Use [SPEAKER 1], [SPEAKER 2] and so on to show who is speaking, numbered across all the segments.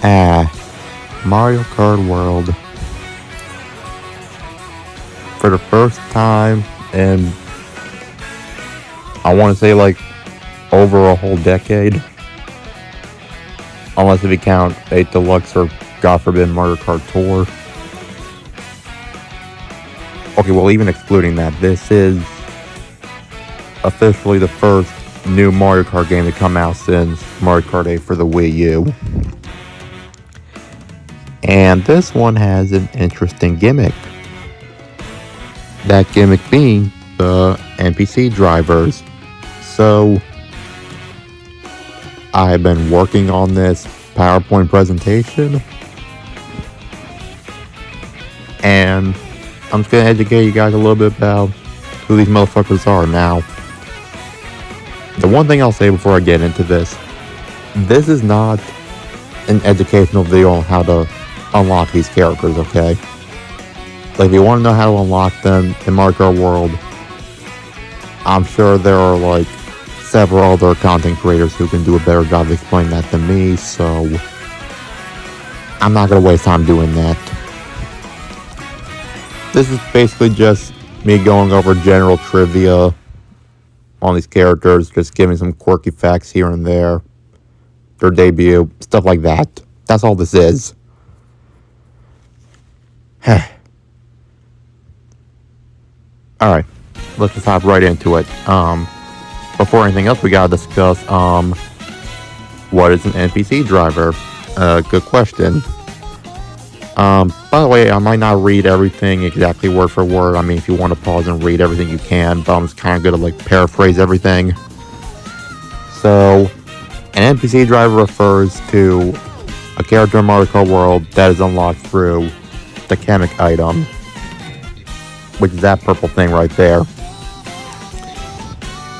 [SPEAKER 1] Mario Kart World. For the first time in, I want to say like over a whole decade. Unless if you count 8 Deluxe or God forbid Mario Kart Tour. Okay, well even excluding that, this is officially the first new Mario Kart game to come out since Mario Kart 8 for the Wii U. And this one has an interesting gimmick. That gimmick being the NPC drivers. So, I've been working on this PowerPoint presentation. And I'm just going to educate you guys a little bit about who these motherfuckers are now. The one thing I'll say before I get into this is not an educational video on how to unlock these characters, okay? Like, if you want to know how to unlock them in Mario Kart World, I'm sure there are, like, several other content creators who can do a better job of explaining that than me, so I'm not going to waste time doing that. This is basically just me going over general trivia on these characters, just giving some quirky facts here and there, their debut, stuff like that. That's all this is. Alright, let's just hop right into it. Before anything else, we gotta discuss, what is an NPC driver? Good question. By the way, I might not read everything exactly word for word. I mean, if you want to pause and read everything, you can, but I'm just kind of gonna, like, paraphrase everything. So, an NPC driver refers to a character in Mario Kart World that is unlocked through the chemic item, which is that purple thing right there.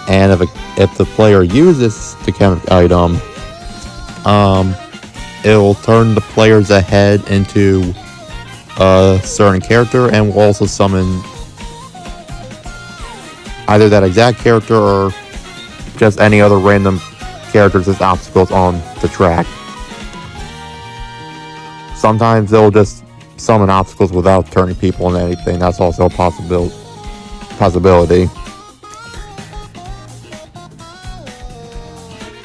[SPEAKER 1] And if the player uses the chemic item, it'll turn the player's head into a certain character and will also summon either that exact character or just any other random characters as obstacles on the track. Sometimes they'll just summon obstacles without turning people into anything. That's also a possibility.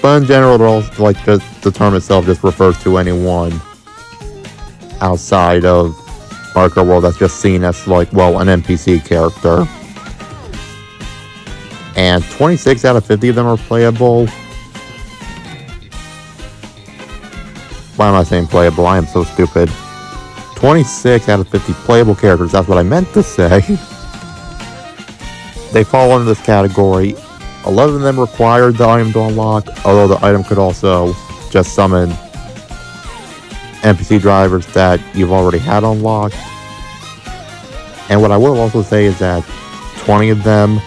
[SPEAKER 1] But in general, like, the term itself just refers to anyone outside of Mario Kart World that's just seen as, like, well, an NPC character. And 26 out of 50 of them are playable. Why am I saying playable? I am so stupid. 26 out of 50 playable characters, that's what I meant to say. They fall into this category. 11 of them require the item to unlock, although the item could also just summon NPC drivers that you've already had unlocked. And what I will also say is that 20 of them,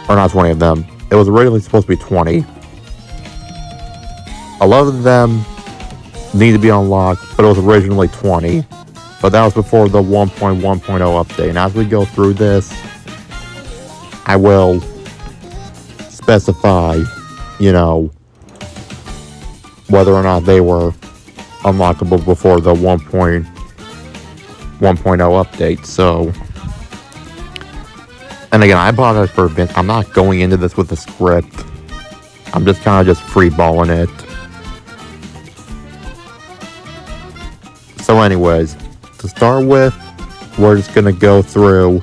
[SPEAKER 1] or not 20 of them, it was originally supposed to be 20. 11 of them need to be unlocked, but it was originally 20. But that was before the 1.1.0 update. And as we go through this, I will specify, whether or not they were unlockable before the 1.1.0 update. So, and again, I apologize for a bit. I'm not going into this with a script. I'm just kind of just freeballing it. So anyways, to start with, we're just going to go through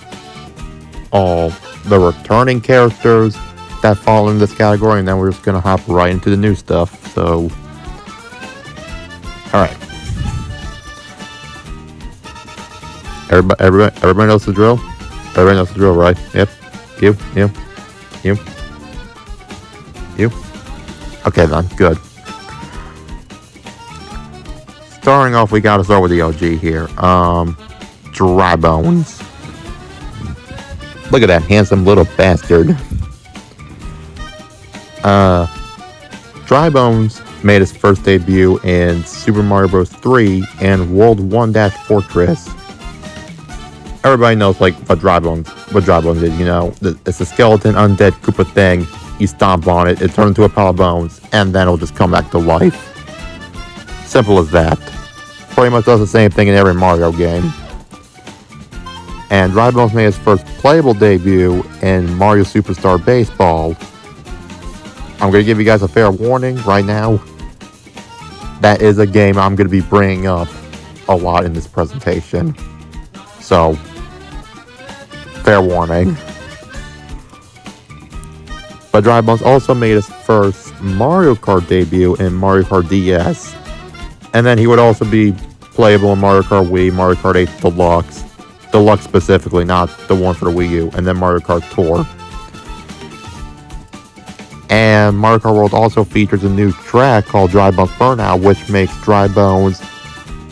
[SPEAKER 1] all the returning characters that fall in this category, and then we're just going to hop right into the new stuff. So, alright. Everybody knows the drill? Everybody knows the drill, right? Yep. You. Okay then, good. Starting off, we gotta start with the OG here. Dry Bones. Look at that handsome little bastard. Dry Bones made his first debut in Super Mario Bros. 3 and World 1-Fortress. Everybody knows, like, what Dry Bones is, It's a skeleton undead Koopa thing. You stomp on it, it turns into a pile of bones, and then it'll just come back to life. Simple as that. Pretty much does the same thing in every Mario game. And Dry Bones made his first playable debut in Mario Superstar Baseball. I'm going to give you guys a fair warning right now. That is a game I'm going to be bringing up a lot in this presentation. So, fair warning. But Dry Bones also made his first Mario Kart debut in Mario Kart DS. And then he would also be playable in Mario Kart Wii, Mario Kart 8 Deluxe. Deluxe specifically, not the one for the Wii U, and then Mario Kart Tour. And Mario Kart World also features a new track called Dry Bones Burnout, which makes Dry Bones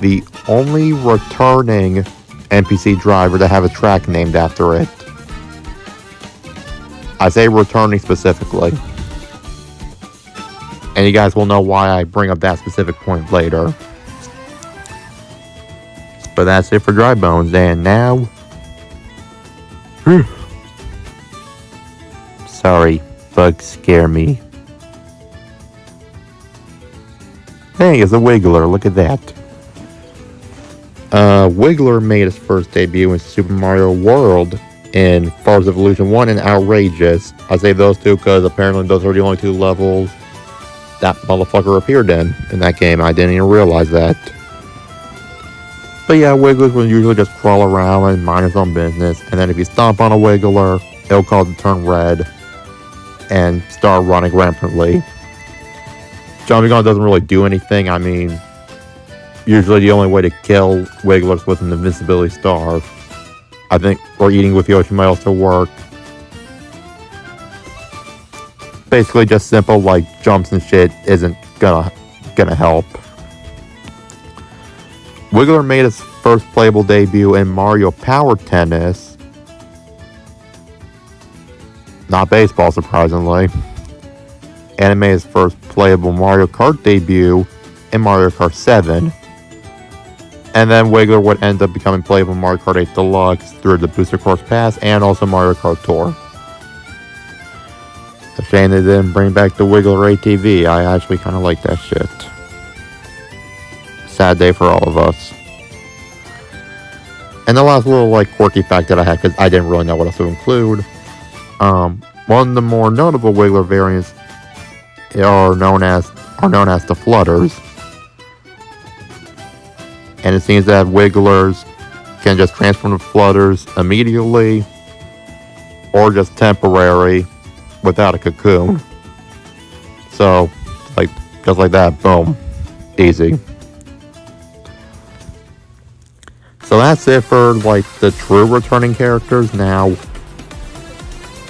[SPEAKER 1] the only returning NPC driver to have a track named after it. I say returning specifically. And you guys will know why I bring up that specific point later. But that's it for Dry Bones, and now... Sorry, bugs scare me. Hey, it's a Wiggler, look at that. Wiggler made his first debut in Super Mario World in Far's Evolution 1 and Outrageous. I say those two because apparently those are the only two levels that motherfucker appeared in that game. I didn't even realize that. But yeah, Wigglers will usually just crawl around and mind his own business, and then if you stomp on a Wiggler, it'll cause it to turn red and start running rampantly. Jumping on doesn't really do anything. I mean, usually the only way to kill Wigglers with an invincibility star, I think, or eating with Yoshi might also work. Basically just simple, like, jumps and shit isn't gonna help. Wiggler made his first playable debut in Mario Power Tennis. Not baseball, surprisingly. And he made his first playable Mario Kart debut in Mario Kart 7. And then Wiggler would end up becoming playable in Mario Kart 8 Deluxe through the Booster Course Pass and also Mario Kart Tour. A shame they didn't bring back the Wiggler ATV. I actually kind of like that shit. Sad day for all of us. And the last little quirky fact that I had, because I didn't really know what else to include. One of the more notable Wiggler variants are known as the Flutters. And it seems that Wigglers can just transform to Flutters immediately, or just temporary without a cocoon. So, just like that, boom, easy. So that's it for the true returning characters. Now,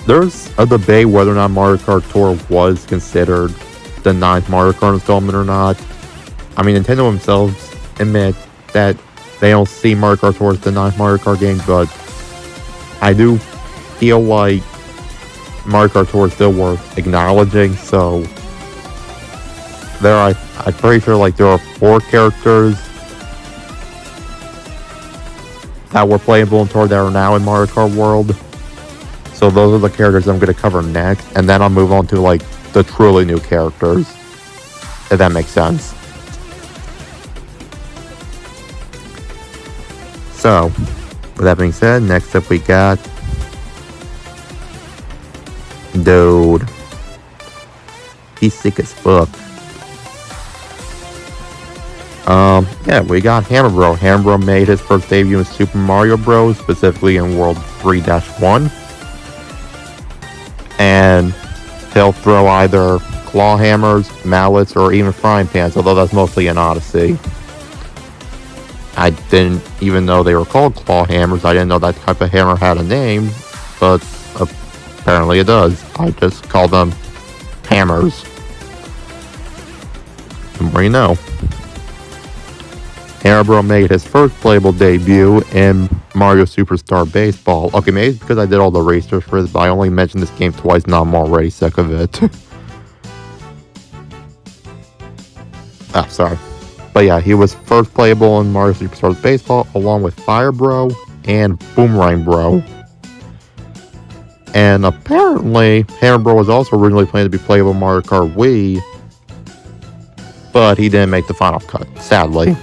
[SPEAKER 1] there's a debate whether or not Mario Kart Tour was considered the 9th Mario Kart installment or not. I mean, Nintendo themselves admit that they don't see Mario Kart Tour as the 9th Mario Kart game, but I do feel like Mario Kart Tour is still worth acknowledging. So I'm pretty sure there are 4 characters that were playable in Tour that are now in Mario Kart World. So those are the characters I'm going to cover next, and then I'll move on to the truly new characters, if that makes sense. So, with that being said, next up we got Dude. He's sick as fuck. Yeah, we got Hammer Bro. Hammer Bro made his first debut in Super Mario Bros., specifically in World 3-1. And he'll throw either claw hammers, mallets, or even frying pans, although that's mostly in Odyssey. I didn't even know they were called claw hammers. I didn't know that type of hammer had a name, but apparently it does. I just call them hammers. The more you know. Hammer Bro made his first playable debut in Mario Superstar Baseball. Okay, maybe it's because I did all the research for this, but I only mentioned this game twice, now I'm already sick of it. Sorry. But yeah, he was first playable in Mario Superstar Baseball, along with Fire Bro and Boomerang Bro. And apparently, Hammer Bro was also originally planned to be playable in Mario Kart Wii, but he didn't make the final cut, sadly.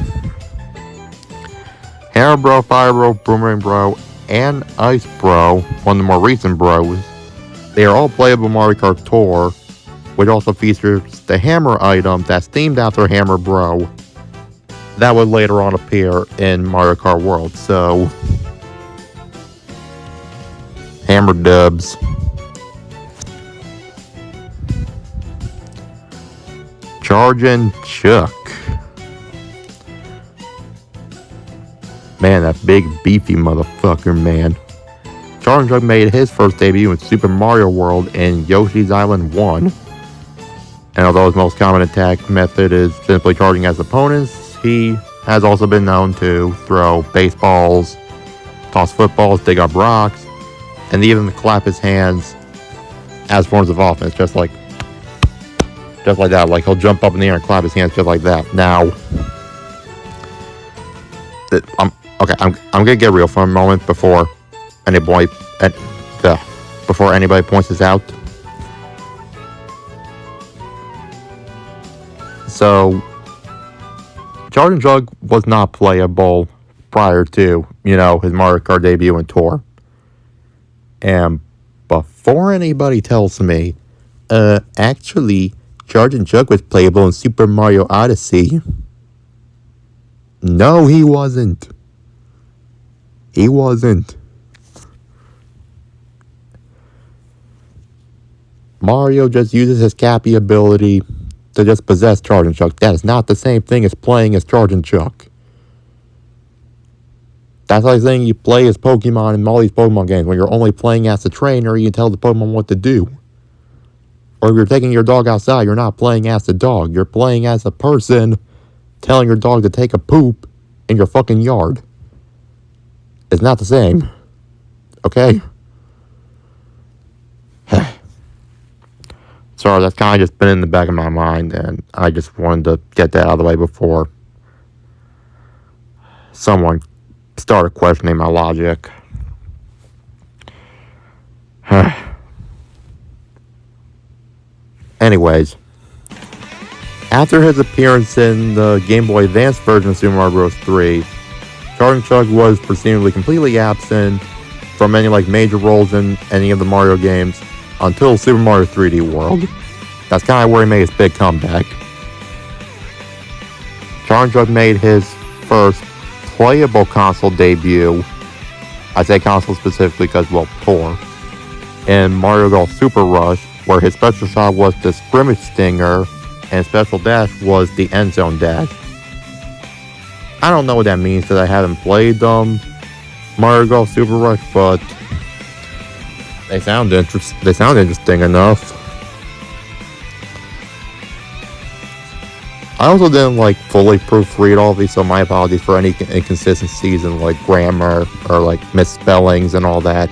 [SPEAKER 1] Hammer Bro, Fire Bro, Boomerang Bro, and Ice Bro, one of the more recent bros, they are all playable Mario Kart Tour, which also features the hammer item that's themed after Hammer Bro that would later on appear in Mario Kart World. So, hammer dubs. Chargin Chuck. Man, that big beefy motherfucker, man. Chargin Chuck made his first debut in Super Mario World in Yoshi's Island 1. And although his most common attack method is simply charging at opponents, he has also been known to throw baseballs, toss footballs, dig up rocks, and even clap his hands as forms of offense, just like that. Like, he'll jump up in the air and clap his hands just like that. Now, I'm gonna get real for a moment before anybody points this out. So, Chargin Chuck was not playable prior to, his Mario Kart debut and tour. And before anybody tells me, actually, Chargin Chuck was playable in Super Mario Odyssey. No, he wasn't. He wasn't. Mario just uses his Cappy ability to just possess Chargin Chuck. That is not the same thing as playing as Chargin Chuck. That's like saying you play as Pokemon in all these Pokemon games. When you're only playing as a trainer, you can tell the Pokemon what to do. Or if you're taking your dog outside, you're not playing as the dog. You're playing as a person telling your dog to take a poop in your fucking yard. It's not the same. Okay? Sorry, that's kind of just been in the back of my mind, and I just wanted to get that out of the way before someone started questioning my logic. Anyways, after his appearance in the Game Boy Advance version of Super Mario Bros. 3, Chargin Chuck was presumably completely absent from any major roles in any of the Mario games until Super Mario 3D World. That's kind of where he made his big comeback. Chargin Chuck made his first playable console debut, I say console specifically because, tour, in Mario Golf Super Rush, where his special shot was the scrimmage stinger and special dash was the end zone dash. I don't know what that means because I haven't played Mario Golf Super Rush, but they sound interesting enough. I also didn't fully proofread all of these, so my apologies for any inconsistencies in grammar or misspellings and all that.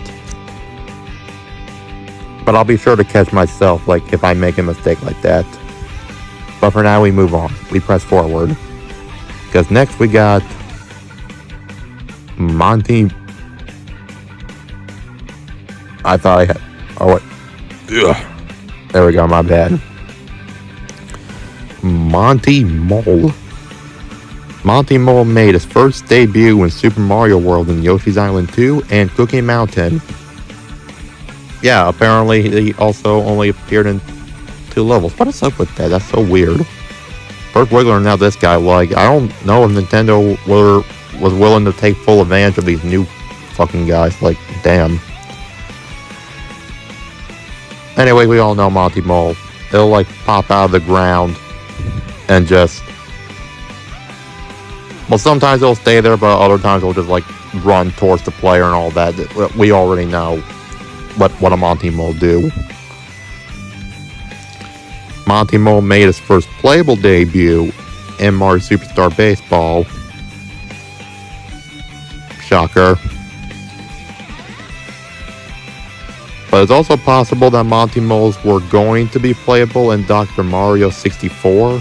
[SPEAKER 1] But I'll be sure to catch myself if I make a mistake like that. But for now, we move on. We press forward. Because next we got Monty. I thought I had. Oh, wait. Ugh. There we go, my bad. Monty Mole. Monty Mole made his first debut in Super Mario World in Yoshi's Island 2 and Cookie Mountain. Yeah, apparently he also only appeared in 2 levels. What is up with that? That's so weird. First Wiggler, now this guy. I don't know if Nintendo was willing to take full advantage of these new fucking guys. Damn. Anyway, we all know Monty Mole. It'll pop out of the ground and just. Well, sometimes it'll stay there, but other times it'll just run towards the player and all that. We already know what a Monty Mole do. Monty Mole made his first playable debut in Mario Superstar Baseball. Shocker. But it's also possible that Monty Moles were going to be playable in Dr. Mario 64.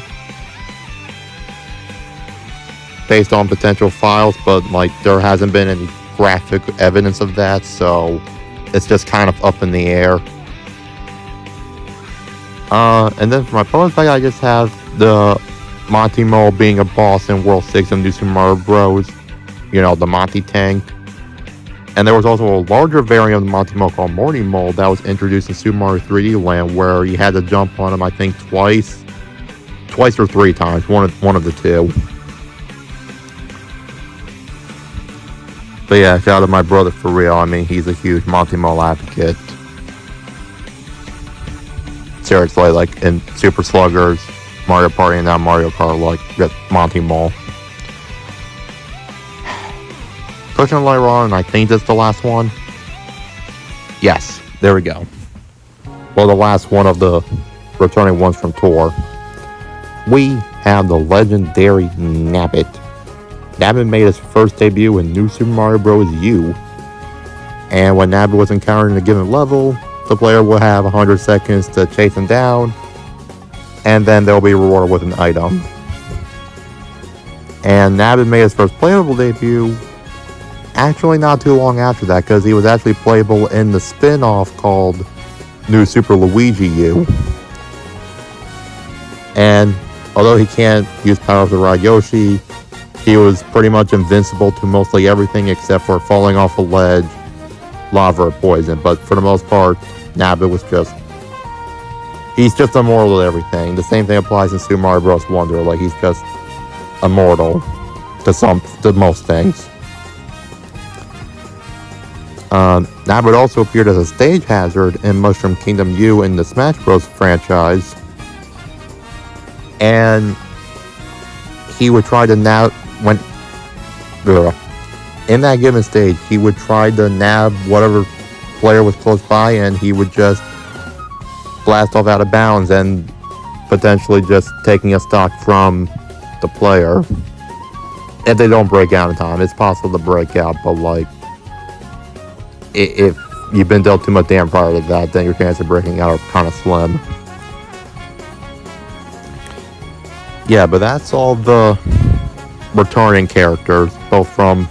[SPEAKER 1] Based on potential files, but there hasn't been any graphic evidence of that, so it's just kind of up in the air. And then for my bonus pack, I just have the Monty Mole being a boss in World 6 of New Super Mario Bros. You know, the Monty Tank. And there was also a larger variant of the Monty Mole called Monty Mole that was introduced in Super Mario 3D Land, where you had to jump on him, I think, twice or 3 times, one of the two. But yeah, shout out to my brother for real. I mean, he's a huge Monty Mole advocate. Seriously, like in Super Sluggers, Mario Party, and now Mario Kart, like, get Monty Mole. Pushing later on, and I think that's the last one. Yes, there we go. Well, the last one of the returning ones from tour. We have the legendary Nabbit. Nabbit made his first debut in New Super Mario Bros. U. And when Nabbit was encountered in a given level, the player will have 100 seconds to chase him down, and then they'll be rewarded with an item. And Nabbit made his first playable debut actually not too long after that, because he was actually playable in the spin-off called New Super Luigi U. And although he can't use powers to ride Yoshi, he was pretty much invincible to mostly everything except for falling off a ledge, lava, or poison. But for the most part, Nabbit was he's just immortal to everything. The same thing applies in Super Mario Bros. Wonder. Like, he's just immortal to most things. Nabbit also appeared as a stage hazard in Mushroom Kingdom U in the Smash Bros. Franchise. And he would try to in that given stage, he would try to nab whatever player was close by, and he would just blast off out of bounds and potentially just taking a stock from the player. If they don't break out in time, it's possible to break out, but like, if you've been dealt too much damage prior to that, then your chances of breaking out are kind of slim. Yeah, but that's all the returning characters, both from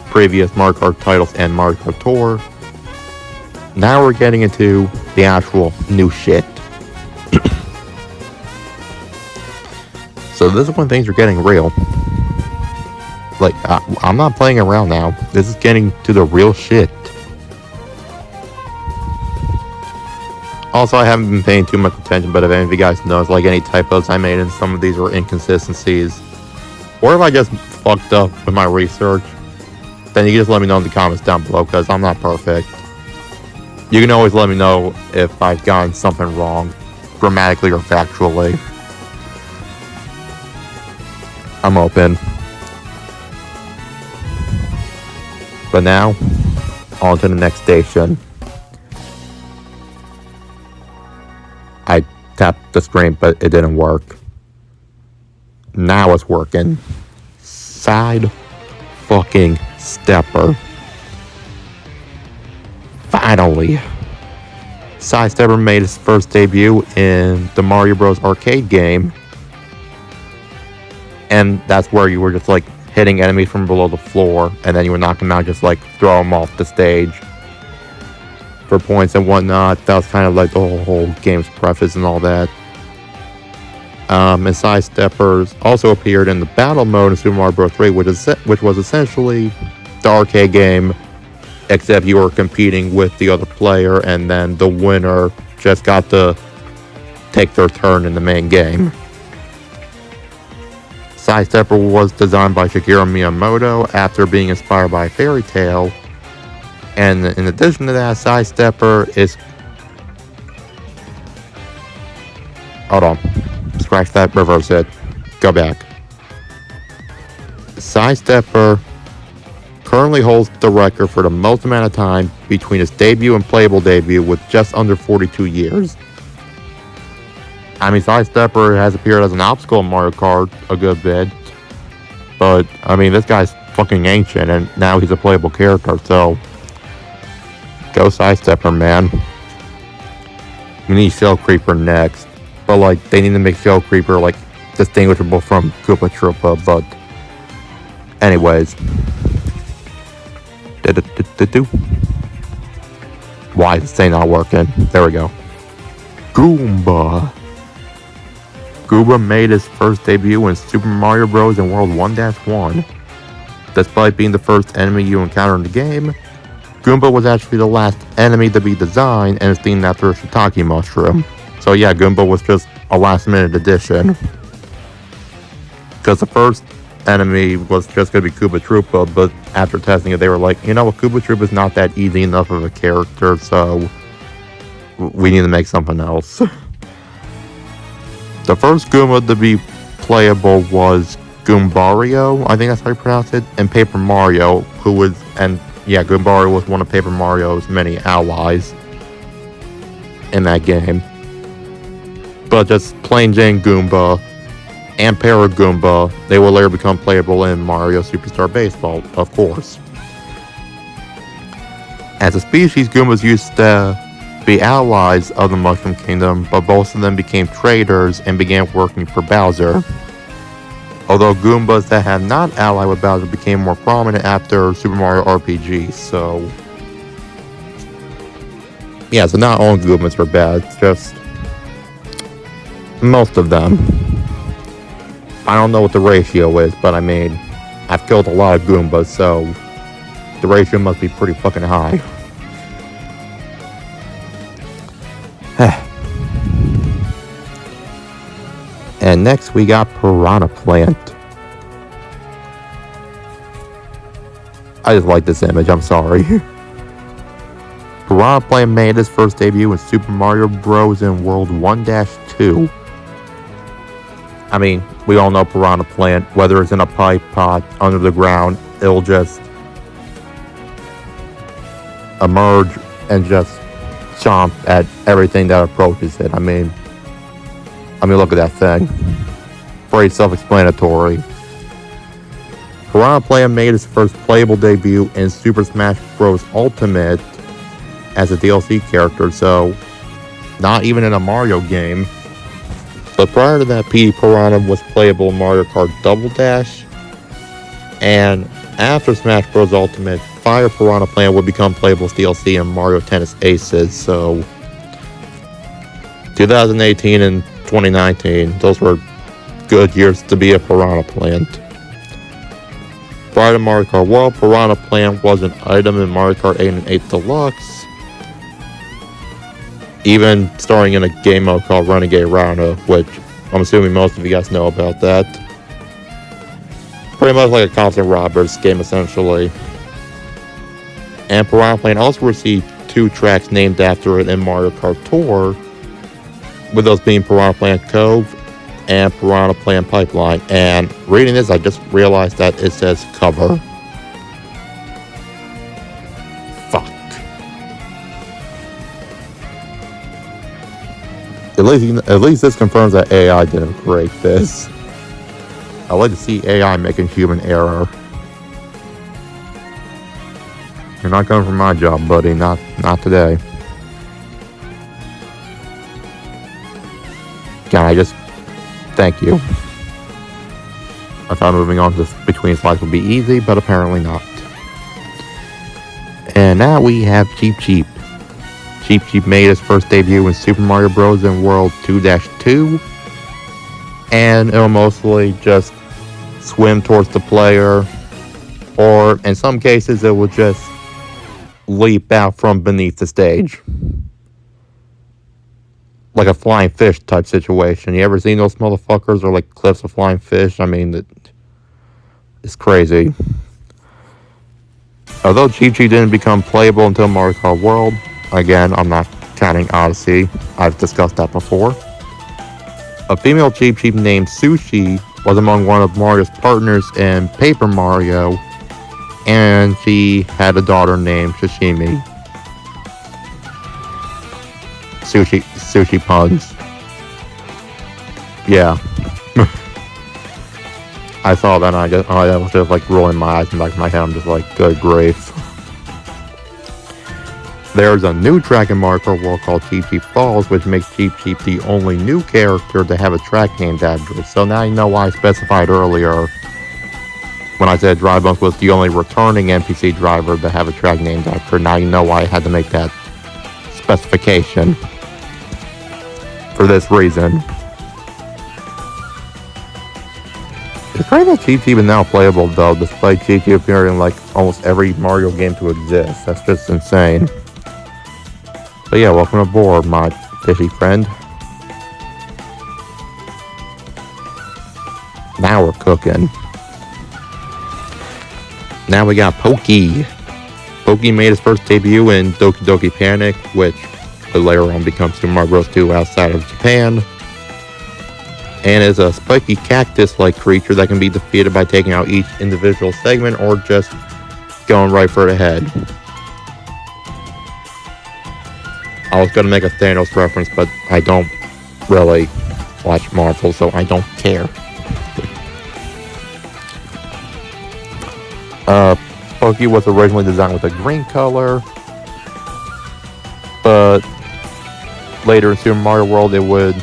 [SPEAKER 1] previous Mario Kart titles and Mario Kart Tour. Now we're getting into the actual new shit. So this is when things are getting real. Like, I'm not playing around now. This is getting to the real shit. Also, I haven't been paying too much attention, but if any of you guys knows, like, any typos I made in some of these or inconsistencies, or if I just fucked up with my research, then you can just let me know in the comments down below, because I'm not perfect. You can always let me know if I've gotten something wrong, grammatically or factually. I'm open. But now, on to the next station. I tapped the screen, but it didn't work. Now it's working. Sidestepper. Finally. Sidestepper made his first debut in the Mario Bros. Arcade game. And that's where you were just like hitting enemies from below the floor, and then you would knock them out, just like throw them off the stage for points and whatnot. That was kind of like the whole game's preface and all that. And Sidesteppers also appeared in the battle mode in Super Mario Bros. 3, which was essentially the arcade game, except you were competing with the other player, and then the winner just got to take their turn in the main game. Sidestepper was designed by Shigeru Miyamoto after being inspired by a fairy tale. And in addition to that, Sidestepper is... Hold on. Scratch that, reverse it. Go back. Sidestepper currently holds the record for the most amount of time between his debut and playable debut, with just under 42 years. I mean, Sidestepper has appeared as an obstacle in Mario Kart a good bit. But, I mean, this guy's fucking ancient, and now he's a playable character, so... Go Sidestepper, man. We need Shell Creeper next. But, like, they need to make Shell Creeper, like, distinguishable from Koopa Troopa, but... Anyways. Why is this thing not working? There we go. Goomba. Goomba made his first debut in Super Mario Bros. In World 1-1. Despite being the first enemy you encounter in the game, Goomba was actually the last enemy to be designed and is themed after a shiitake mushroom. So yeah, Goomba was just a last-minute addition. Because the first enemy was just going to be Koopa Troopa, but after testing it, they were like, you know what, Koopa Troopa is not that easy enough of a character, so we need to make something else. The first Goomba to be playable was Goombario, I think that's how you pronounce it, and Paper Mario, Goombario was one of Paper Mario's many allies in that game. But just plain Jane Goomba and Para-Goomba, they will later become playable in Mario Superstar Baseball, of course. As a species, Goombas used to be allies of the Mushroom Kingdom, but both of them became traitors and began working for Bowser. Although Goombas that had not allied with Bowser became more prominent after Super Mario RPG, so yeah, so not all Goombas were bad, it's just most of them. I don't know what the ratio is, but I mean, I've killed a lot of Goombas, so the ratio must be pretty fucking high. And next we got Piranha Plant. I just like this image, I'm sorry. Piranha Plant made his first debut in Super Mario Bros. In World 1-2. I mean, we all know Piranha Plant, whether it's in a pipe pot, under the ground, it'll just emerge and just chomp at everything that approaches it. I mean, look at that thing. Pretty self-explanatory. Piranha Plant made his first playable debut in Super Smash Bros. Ultimate as a DLC character, so not even in a Mario game. But prior to that, Piranha was playable in Mario Kart Double Dash, and after Smash Bros. Ultimate, Fire Piranha Plant would become playable as DLC in Mario Tennis Aces, so 2018 and 2019, those were good years to be a Piranha Plant. Prior to Mario Kart World, Piranha Plant was an item in Mario Kart 8 and 8 Deluxe, even starring in a game mode called Renegade Rhino, which I'm assuming most of you guys know about that. Pretty much like a constant robbers game, essentially. And Piranha Plant also received 2 tracks named after it in Mario Kart Tour, with those being Piranha Plant Cove and Piranha Plant Pipeline. And reading this, I just realized that it says cover. Fuck. At least this confirms that AI didn't create this. I like to see AI making human error. You're not coming for my job, buddy. Not today. Can I just thank you? I thought moving on to between slides would be easy, but apparently not. And now we have Cheep Cheep. Cheep Cheep made his first debut in Super Mario Bros. In World 2-2, and it'll mostly just swim towards the player, or in some cases it will just leap out from beneath the stage. Like a flying fish type situation. You ever seen those motherfuckers, or like cliffs of flying fish? I mean, it's crazy. Although Cheep Cheep didn't become playable until Mario Kart World, again, I'm not counting Odyssey, I've discussed that before. A female Cheep Cheep named Sushi was among one of Mario's partners in Paper Mario, and she had a daughter named Sashimi. Sushi puns. Yeah. I saw that and I was just like rolling my eyes in the back of my head. I'm just like, good grief. There's a new track in Mario Kart World called Cheep Cheep Falls, which makes Cheep Cheep the only new character to have a track named after it. So now you know why I specified earlier when I said Dry Bones was the only returning NPC driver to have a track named after. Now you know why I had to make that specification. For this reason. great that Cheep Cheep is now playable though, despite Cheep Cheep appearing in like almost every Mario game to exist. That's just insane. But yeah, welcome aboard, my fishy friend. Now we're cooking. Now we got Pokey. Pokey made his first debut in Doki Doki Panic, which would later on become Super Mario Bros. 2 outside of Japan. And is a spiky cactus-like creature that can be defeated by taking out each individual segment or just going right for the head. I was gonna make a Thanos reference, but I don't really watch Marvel, so I don't care. Pokey was originally designed with a green color, but later in Super Mario World it would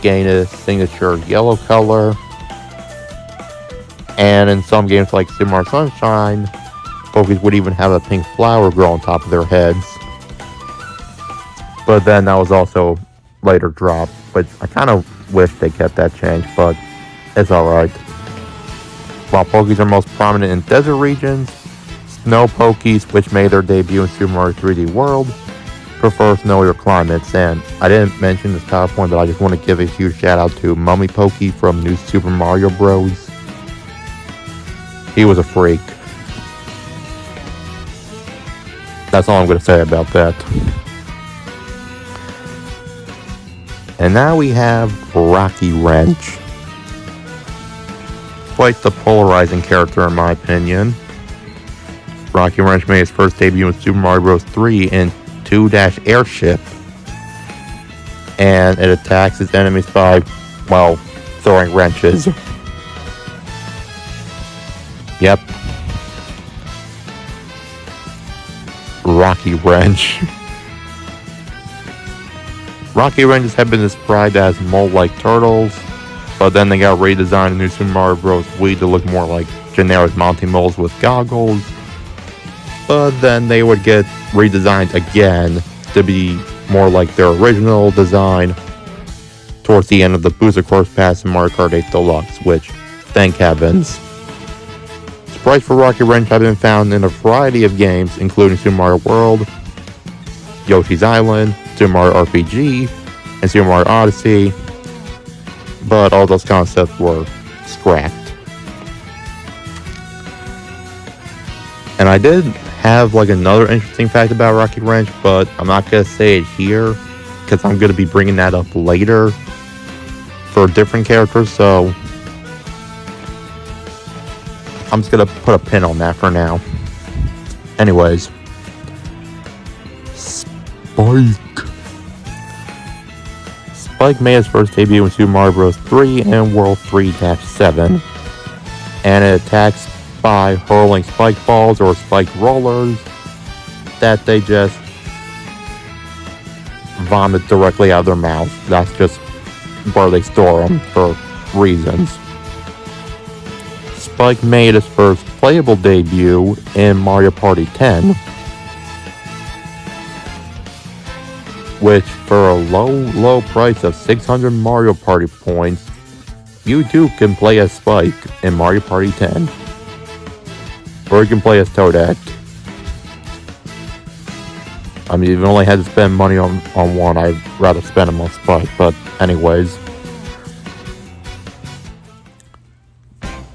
[SPEAKER 1] gain a signature yellow color, and in some games like Super Mario Sunshine, Pokeys would even have a pink flower grow on top of their heads. But then that was also later dropped, but I kind of wish they kept that change, but it's alright. While Pokeys are most prominent in desert regions, snow Pokeys, which made their debut in Super Mario 3D World, prefer snowier climates. And I didn't mention this PowerPoint, but I just want to give a huge shout out to Mummy Pokey from New Super Mario Bros. He was a freak. That's all I'm going to say about that. And now we have Rocky Wrench. Quite the polarizing character in my opinion. Rocky Wrench made his first debut in Super Mario Bros. 3 in 2-Airship. And it attacks its enemies by, well, throwing wrenches. Yep. Rocky Wrench. Rocky Wrenches have been described as mole-like turtles, but then they got redesigned in New Super Mario Bros. Wii to look more like generic Monty Moles with goggles. But then they would get redesigned again to be more like their original design towards the end of the Booster Course Pass in Mario Kart 8 Deluxe, which, thank heavens. Sprites for Rocky Wrench have been found in a variety of games, including Super Mario World, Yoshi's Island, Super Mario RPG, and Super Mario Odyssey, but all those concepts were scrapped. And I did have like another interesting fact about Rocky Wrench, but I'm not going to say it here because I'm going to be bringing that up later for different characters, so I'm just going to put a pin on that for now. Anyways, Spike. Spike made his first debut in Super Mario Bros. 3 and World 3-7, and it attacks by hurling spike balls or spike rollers that they just vomit directly out of their mouths. That's just where they store them for reasons. Spike made his first playable debut in Mario Party 10, which for a low price of 600 Mario Party points, you too can play as Spike in Mario Party 10. Or you can play as Toadette. I mean, if you only had to spend money on one, I'd rather spend them on Spike. But anyways.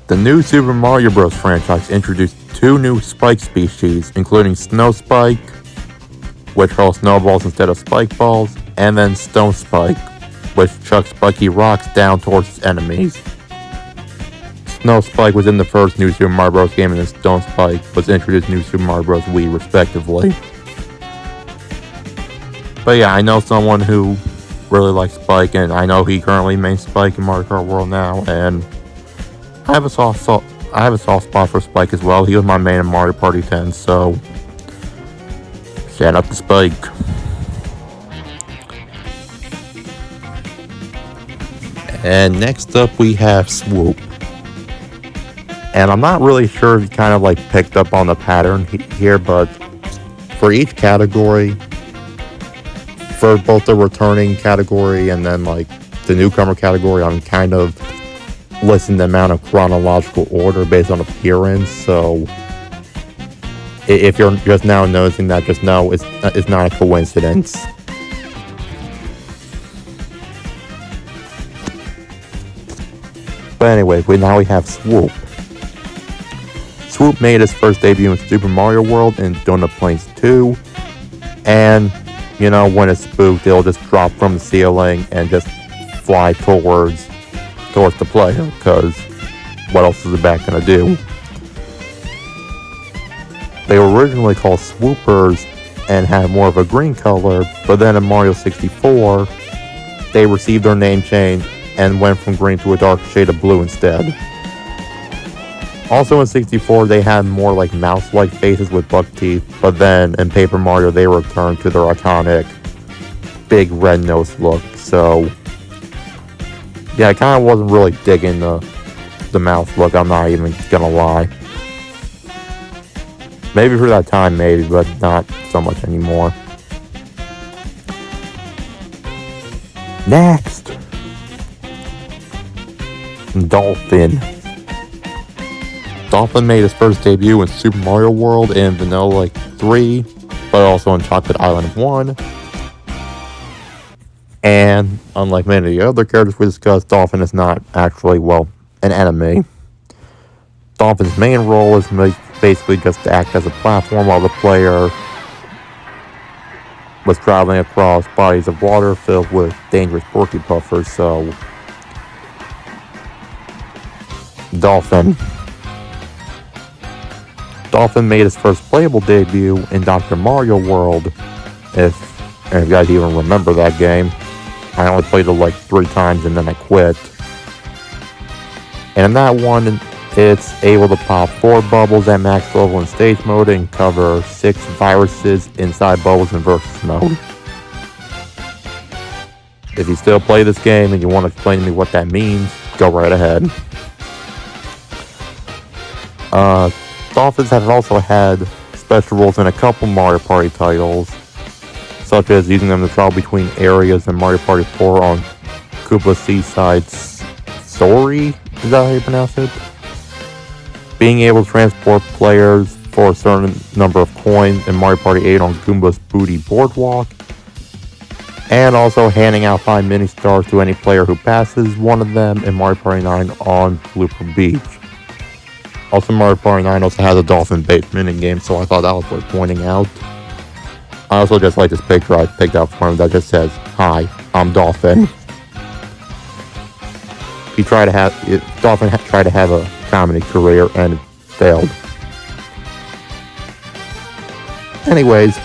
[SPEAKER 1] The new Super Mario Bros. Franchise introduced 2 new Spike species, including Snow Spike, which hurls snowballs instead of spike balls, and then Stone Spike, which chucks spiky rocks down towards its enemies. Snow Spike was in the first New Super Mario Bros. Game, and the Stone Spike was introduced in New Super Mario Bros. Wii, respectively. But yeah, I know someone who really likes Spike, and I know he currently mains Spike in Mario Kart World now, and I have a soft spot for Spike as well. He was my main in Mario Party 10, so shout out to Spike. And next up we have Swoop. And I'm not really sure if you kind of like picked up on the pattern here, but for each category, for both the returning category and then like the newcomer category, I'm kind of listing them out in chronological order based on appearance, so if you're just now noticing that, just know it's not a coincidence. But anyway, now we have Swoop. Swoop made his first debut in Super Mario World and Donut Plains 2. And, you know, when it's spooked, it'll just drop from the ceiling and just fly towards the player, because what else is the bat gonna do? They were originally called Swoopers and had more of a green color, but then in Mario 64, they received their name change and went from green to a dark shade of blue instead. Also in 64, they had more like mouse-like faces with buck teeth, but then in Paper Mario, they returned to their iconic big red nose look, so yeah, I kind of wasn't really digging the mouse look, I'm not even gonna lie. Maybe for that time, maybe, but not so much anymore. Next! Dolphin. Dolphin made his first debut in Super Mario World and Vanilla Lake 3, but also in Chocolate Island 1. And unlike many of the other characters we discussed, Dolphin is not actually, well, an enemy. Dolphin's main role is basically just to act as a platform while the player was traveling across bodies of water filled with dangerous porky puffers, so Dolphin made his first playable debut in Dr. Mario World, if you guys even remember that game. I only played it like 3 times and then I quit. And in that one, it's able to pop 4 bubbles at max level in stage mode and cover 6 viruses inside bubbles in versus mode. If you still play this game and you want to explain to me what that means, go right ahead. Dolphins have also had special roles in a couple Mario Party titles, such as using them to travel between areas in Mario Party 4 on Koopa Seaside Story, is that how you pronounce it? Being able to transport players for a certain number of coins in Mario Party 8 on Goomba's Booty Boardwalk, and also handing out 5 mini-stars to any player who passes one of them in Mario Party 9 on Blooper Beach. Also, Mario Party 9 also has a dolphin-based minigame, so I thought that was worth pointing out. I also just like this picture I picked out for him that just says, "Hi, I'm Dolphin." Dolphin tried to have a comedy career and it failed. Anyways,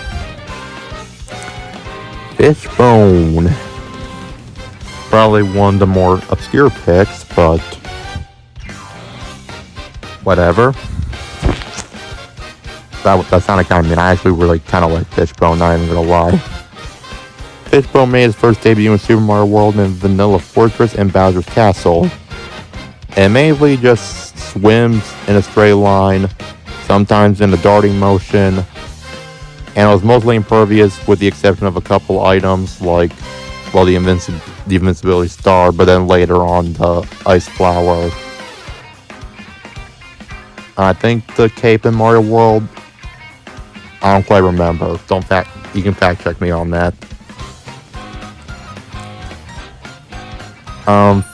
[SPEAKER 1] Fishbone. Probably one of the more obscure picks, but whatever. That sounded kind of mean. I actually really kind of like Fishbone, not even gonna lie. Fishbone made his first debut in Super Mario World in Vanilla Fortress and Bowser's Castle. And mainly just swims in a straight line, sometimes in a darting motion, and it was mostly impervious with the exception of a couple items like, well, the invincibility star, but then later on the ice flower. I think the cape in Mario World, I don't quite remember. You can fact check me on that.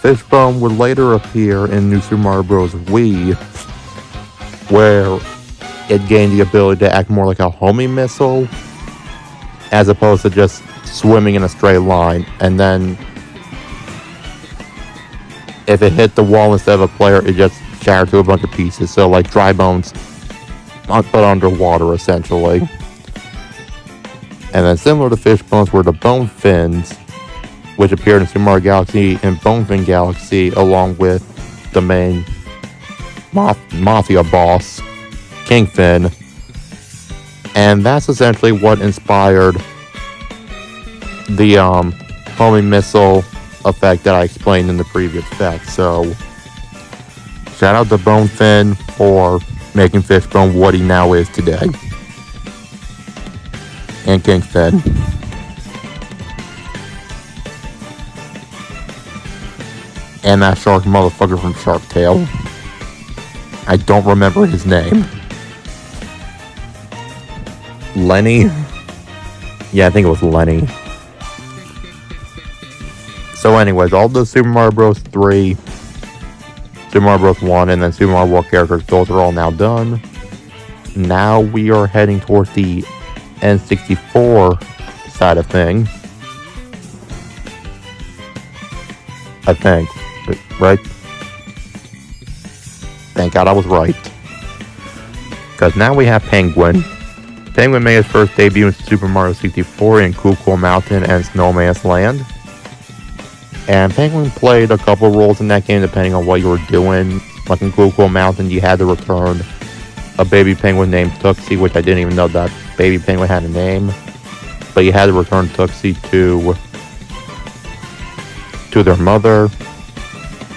[SPEAKER 1] Fishbone would later appear in New Super Mario Bros. Wii, where it gained the ability to act more like a homing missile, as opposed to just swimming in a straight line, and then if it hit the wall instead of a player, it just shattered to a bunch of pieces. So like dry bones, but underwater essentially. And then similar to Fishbones were the Bone Fins, which appeared in Super Mario Galaxy and Bone Fin Galaxy, along with the main mafia boss, King Fin. And that's essentially what inspired the homing missile effect that I explained in the previous fact. So shout out to Bone Fin for making Fishbone what he now is today. And King Fin. And that shark motherfucker from Shark Tale. I don't remember his name. Lenny? Yeah, I think it was Lenny. So anyways, all the Super Mario Bros. 3, Super Mario Bros. 1, and then Super Mario World characters, those are all now done. Now we are heading towards the N64 side of things. I think. Right? Thank God I was right. Because now we have Penguin. Penguin made his first debut in Super Mario 64 in Cool Mountain and Snowman's Land. And Penguin played a couple roles in that game depending on what you were doing. Like in Cool Mountain, you had to return a baby penguin named Tootsie, which I didn't even know that baby penguin had a name. But you had to return Tootsie to their mother.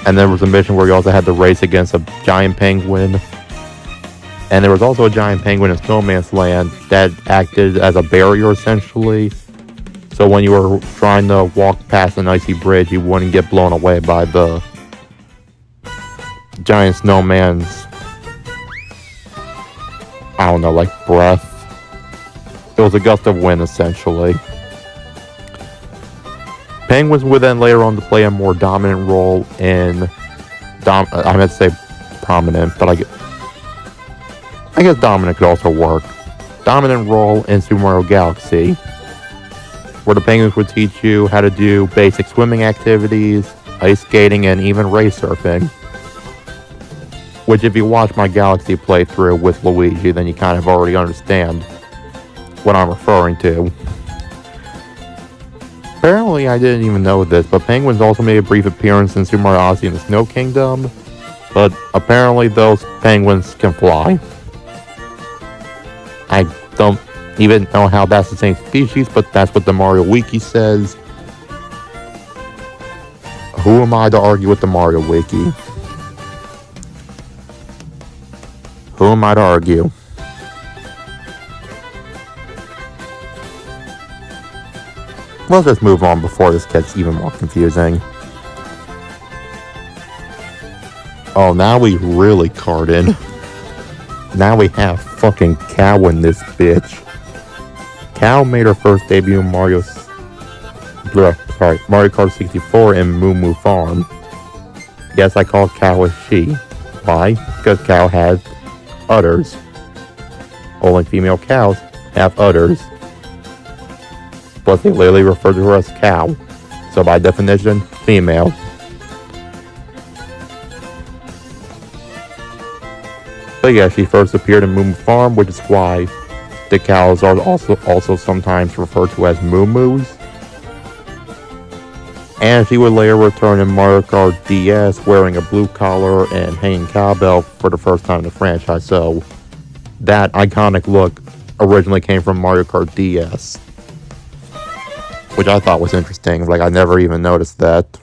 [SPEAKER 1] And there was a mission where you also had to race against a giant penguin. And there was also a giant penguin in Snowman's Land that acted as a barrier, essentially. So when you were trying to walk past an icy bridge, you wouldn't get blown away by the giant snowman's, I don't know, like breath. It was a gust of wind, essentially. Penguins would then later on to play a more dominant role in, I meant to say prominent, but I guess dominant could also work. Dominant role in Super Mario Galaxy, where the penguins would teach you how to do basic swimming activities, ice skating, and even race surfing. Which if you watch my Galaxy playthrough with Luigi, then you kind of already understand what I'm referring to. Apparently, I didn't even know this, but penguins also made a brief appearance in Super Mario Odyssey in the Snow Kingdom. But apparently those penguins can fly. I don't even know how that's the same species, but that's what the Mario Wiki says. Who am I to argue with the Mario Wiki? Who am I to argue? Let's just move on before this gets even more confusing. Oh, now we really cart in. Now we have fucking Cow in this bitch. Cow made her first debut in Mario Kart 64 in Moo Moo Farm. Yes, I call Cow a she. Why? Because Cow has udders. Only female cows have udders. Plus, they literally refer to her as cow. So by definition, female. But yeah, she first appeared in Moo Moo Farm, which is why the cows are also sometimes referred to as Moo Moos. And she would later return in Mario Kart DS wearing a blue collar and hanging cowbell for the first time in the franchise. So that iconic look originally came from Mario Kart DS. Which I thought was interesting. Like, I never even noticed that.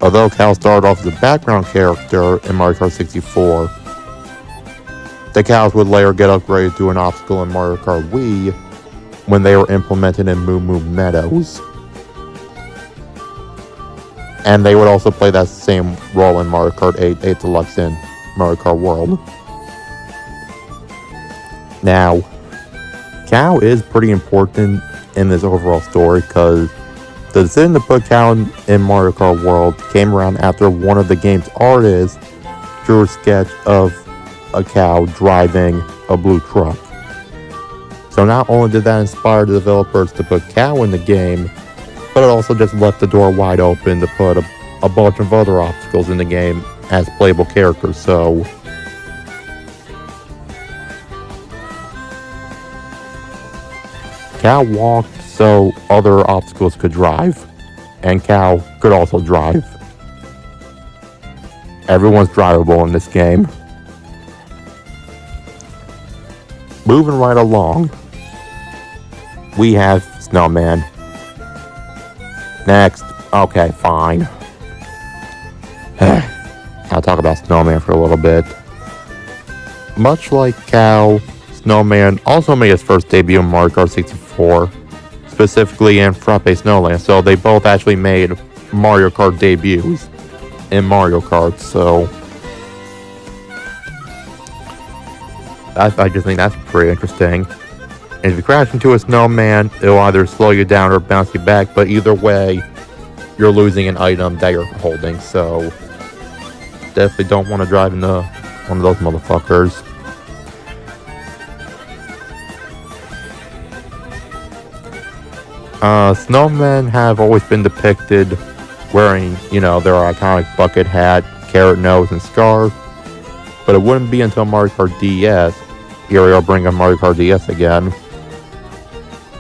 [SPEAKER 1] Although Cow started off as a background character in Mario Kart 64, the cows would later get upgraded to an obstacle in Mario Kart Wii when they were implemented in Moo Moo Meadows. And they would also play that same role in Mario Kart 8 Deluxe and Mario Kart World. Now, Cow is pretty important in this overall story because the decision to put Cow in Mario Kart World came around after one of the game's artists drew a sketch of a cow driving a blue truck. So not only did that inspire the developers to put Cow in the game, but it also just left the door wide open to put a bunch of other obstacles in the game as playable characters. So Cow walked so other obstacles could drive, and Cow could also drive. Everyone's drivable in this game. Moving right along, we have Snowman. Next. Okay, fine. I'll talk about Snowman for a little bit. Much like Cow, Snowman also made his first debut in Mario Kart 64, specifically in Frappe Snowland. So they both actually made Mario Kart debuts in Mario Kart, so I just think that's pretty interesting. And if you crash into a snowman, it'll either slow you down or bounce you back, but either way, you're losing an item that you're holding, so definitely don't want to drive into one of those motherfuckers. Snowmen have always been depicted wearing, their iconic bucket hat, carrot nose, and scarf. But it wouldn't be until Mario Kart DS, here we are bringing up Mario Kart DS again,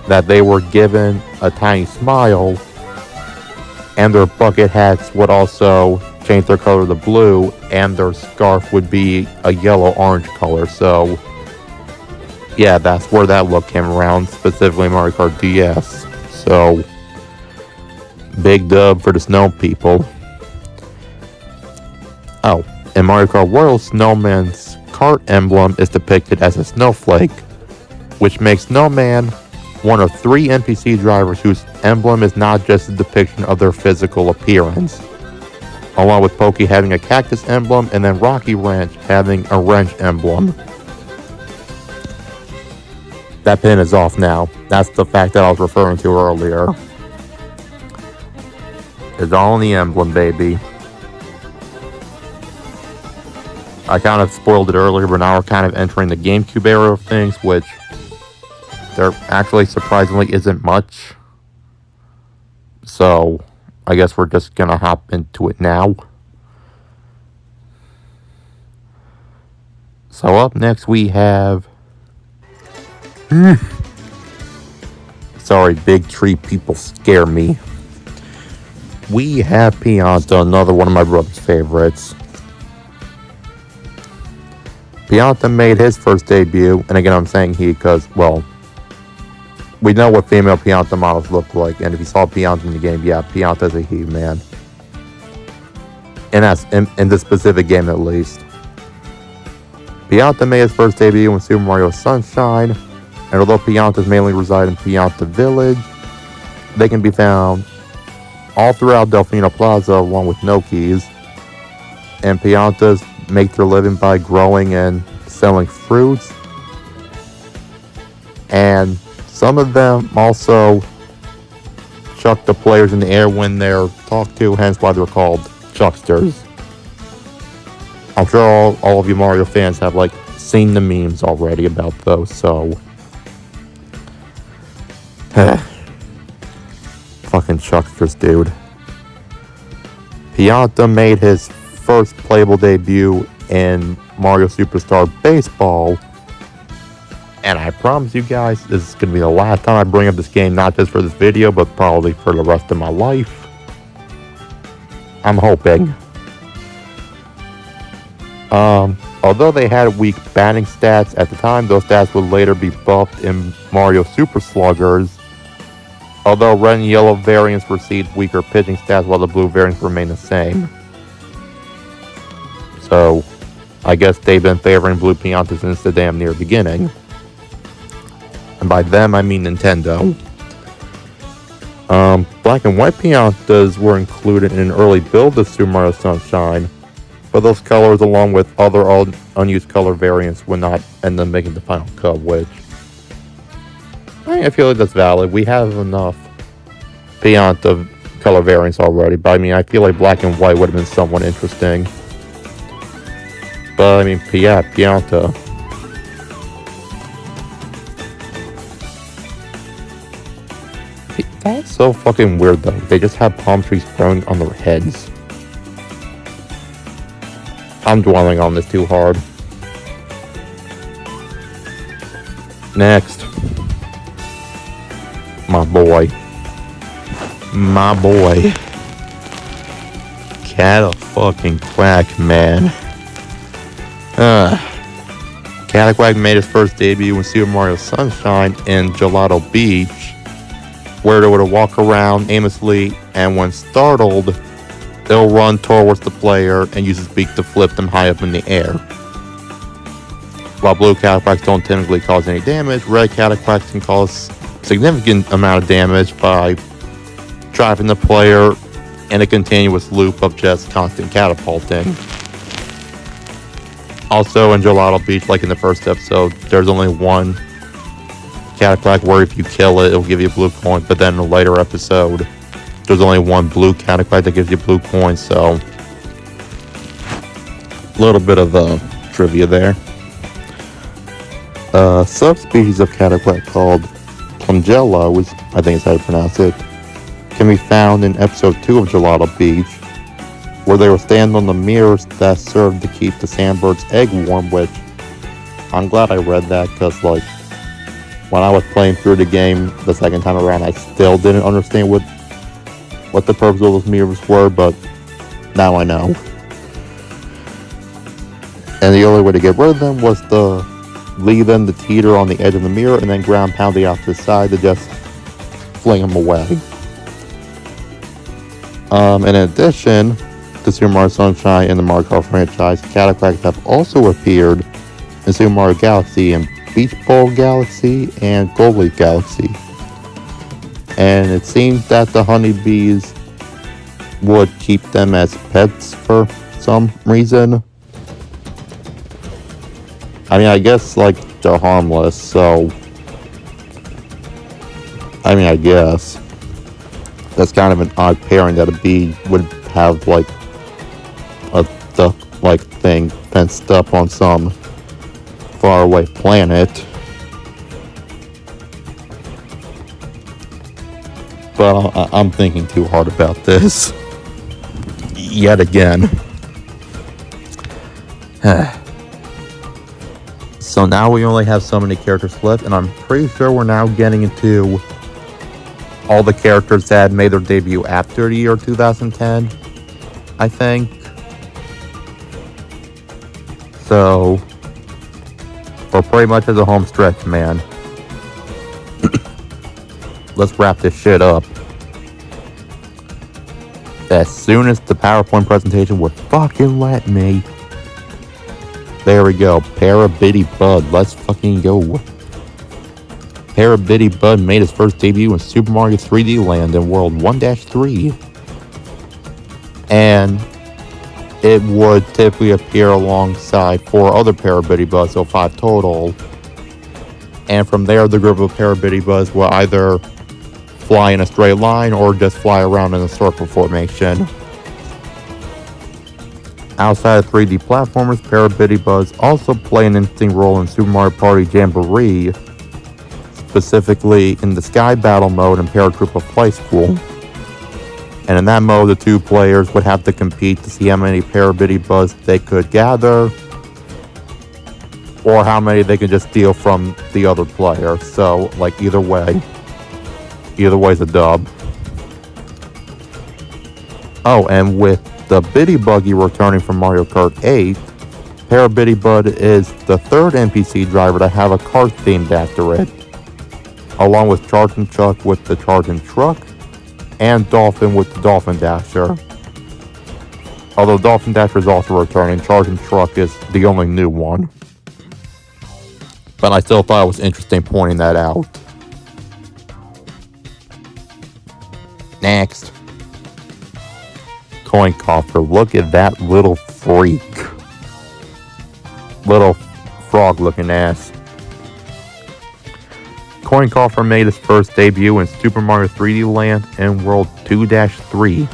[SPEAKER 1] that they were given a tiny smile, and their bucket hats would also change their color to blue, and their scarf would be a yellow-orange color. So, yeah, that's where that look came around, specifically Mario Kart DS. So, big dub for the snow people. Oh, in Mario Kart World, Snowman's Kart emblem is depicted as a snowflake, which makes Snowman one of 3 NPC drivers whose emblem is not just a depiction of their physical appearance, along with Pokey having a cactus emblem and then Rocky Ranch having a wrench emblem. That pin is off now. That's the fact that I was referring to earlier. It's all in the emblem, baby. I kind of spoiled it earlier, but now we're kind of entering the GameCube era of things, which there actually surprisingly isn't much. So, I guess we're just gonna hop into it now. So up next we have... Sorry, big tree people scare me. We have Pianta, another one of my brother's favorites. Pianta made his first debut, and again I'm saying he because, well, we know what female Pianta models look like, and if you saw Pianta in the game, yeah, Pianta's a he, man. And that's in this specific game at least. Pianta made his first debut in Super Mario Sunshine, and although Piantas mainly reside in Pianta Village, they can be found all throughout Delfino Plaza along with Nokis. And Piantas make their living by growing and selling fruits. And some of them also chuck the players in the air when they're talked to, hence why they're called chucksters. I'm sure all of you Mario fans have seen the memes already about those, so fucking chucksters, dude. Pianta made his first playable debut in Mario Superstar Baseball, and I promise you guys this is going to be the last time I bring up this game, not just for this video, but probably for the rest of my life. I'm hoping. Although they had weak batting stats at the time, those stats would later be buffed in Mario Super Sluggers. Although red and yellow variants received weaker pitching stats while the blue variants remain the same. So, I guess they've been favoring blue Piantas since the damn near beginning. And by them, I mean Nintendo. Black and white Piantas were included in an early build of Super Mario Sunshine, but those colors, along with other unused color variants, would not end up making the final cut, which I feel like that's valid. We have enough Pianta color variants already, but I mean, I feel like black and white would have been somewhat interesting. But I mean, Pianta. That's so fucking weird though. They just have palm trees growing on their heads. I'm dwelling on this too hard. Next. My boy. Cataquack, man. Cataquack made his first debut in Super Mario Sunshine in Gelato Beach, where they would walk around aimlessly, and when startled, they'll run towards the player and use his beak to flip them high up in the air. While blue Cataquacks don't typically cause any damage, red Cataquacks can cause significant amount of damage by driving the player in a continuous loop of just constant catapulting. Also in Gelato Beach, like in the first episode, there's only one Cataquack where if you kill it, it'll give you a blue coin, but then in a later episode, there's only one blue Cataquack that gives you blue coins, so a little bit of trivia there. Subspecies of Cataquack called Plungella, which I think is how to pronounce it, can be found in episode 2 of Gelato Beach, where they will stand on the mirrors that serve to keep the sandbird's egg warm, which I'm glad I read that, because like when I was playing through the game the second time around, I still didn't understand what the purpose of those mirrors were, but now I know. And the only way to get rid of them was to leave them to teeter on the edge of the mirror and then ground pound the opposite side to just fling them away. In addition to Super Mario Sunshine and the Mario Kart franchise, Cataquacks have also appeared in Super Mario Galaxy and Beach Bowl Galaxy and Gold Leaf Galaxy. And it seems that the honeybees would keep them as pets for some reason. I mean, I guess, like, they're harmless, so I mean, I guess that's kind of an odd pairing that a bee would have, like, a duck-like thing fenced up on some faraway planet. But I'm thinking too hard about this yet again. So now we only have so many characters left, and I'm pretty sure we're now getting into all the characters that made their debut after the year 2010, I think. So we're pretty much at the home stretch, man. Let's wrap this shit up. As soon as the PowerPoint presentation would fucking let me. There we go. Para-Biddybud. Let's fucking go. Para-Biddybud made his first debut in Super Mario 3D Land in World 1-3. And it would typically appear alongside 4 other Para-Biddybuds, so 5 total. And from there, the group of Para-Biddybuds will either fly in a straight line or just fly around in a circle formation. Outside of 3D platformers, Para-Biddybuds also play an interesting role in Super Mario Party Jamboree, specifically in the Sky Battle mode and Paratroopa Flight School. And in that mode, the 2 players would have to compete to see how many Para-Biddybuds they could gather, or how many they could just steal from the other player. So, like, either way's a dub. Oh, and with the Biddy Buggy returning from Mario Kart 8, Para-Biddybud is the 3rd NPC driver to have a kart themed after it, along with Chargin Chuck with the Chargin Chuck, and Dolphin with the Dolphin Dasher. Although Dolphin Dasher is also returning, Chargin Chuck is the only new one. But I still thought it was interesting pointing that out. Next. Coffer. Look at that little freak. Little frog looking ass. Coffer made his first debut in Super Mario 3D Land and World 2-3.